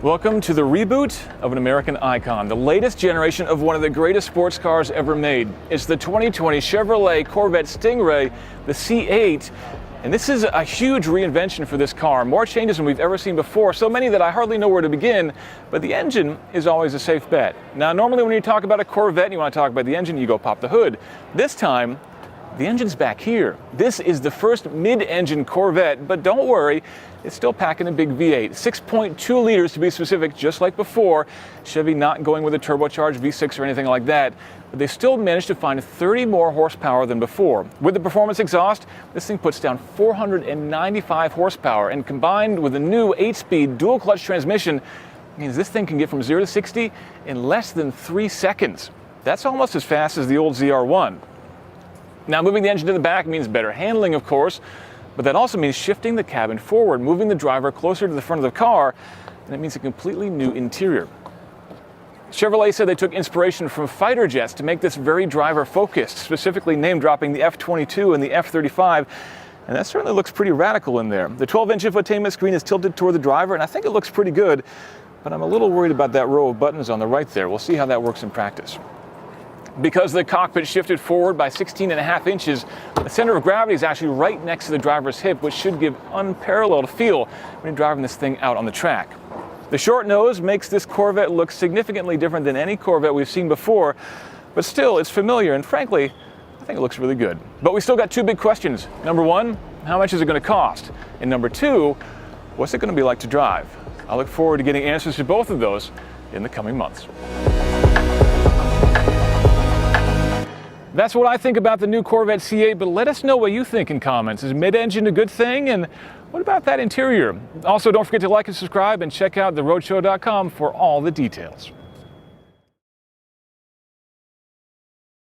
Welcome to the reboot of an American icon, the latest generation of one of the greatest sports cars ever made. It's the 2020 Chevrolet Corvette Stingray, the C8. And this is a huge reinvention for this car. More changes than we've ever seen before, so many that I hardly know where to begin, but the engine is always a safe bet. Now, normally when you talk about a Corvette and you want to talk about the engine, you go pop the hood. This time, the engine's back here. This is the first mid-engine Corvette, but don't worry, it's still packing a big V8. 6.2 liters to be specific, just like before. Chevy not going with a turbocharged V6 or anything like that, but they still managed to find 30 more horsepower than before. With the performance exhaust, this thing puts down 495 horsepower, and combined with the new 8-speed dual-clutch transmission, means this thing can get from 0 to 60 in less than 3 seconds. That's almost as fast as the old ZR1. Now, moving the engine to the back means better handling, of course, but that also means shifting the cabin forward, moving the driver closer to the front of the car, and it means a completely new interior. Chevrolet said they took inspiration from fighter jets to make this very driver-focused, specifically name-dropping the F-22 and the F-35, and that certainly looks pretty radical in there. The 12-inch infotainment screen is tilted toward the driver, and I think it looks pretty good, but I'm a little worried about that row of buttons on the right there. We'll see how that works in practice. Because the cockpit shifted forward by 16.5 inches, the center of gravity is actually right next to the driver's hip, which should give unparalleled feel when you're driving this thing out on the track. The short nose makes this Corvette look significantly different than any Corvette we've seen before, but still, it's familiar, and frankly, I think it looks really good. But we still got two big questions. Number one, how much is it going to cost? And number two, what's it going to be like to drive? I look forward to getting answers to both of those in the coming months. That's what I think about the new Corvette C8, but let us know what you think in comments. Is mid-engine a good thing? And what about that interior? Also, don't forget to like and subscribe and check out theroadshow.com for all the details.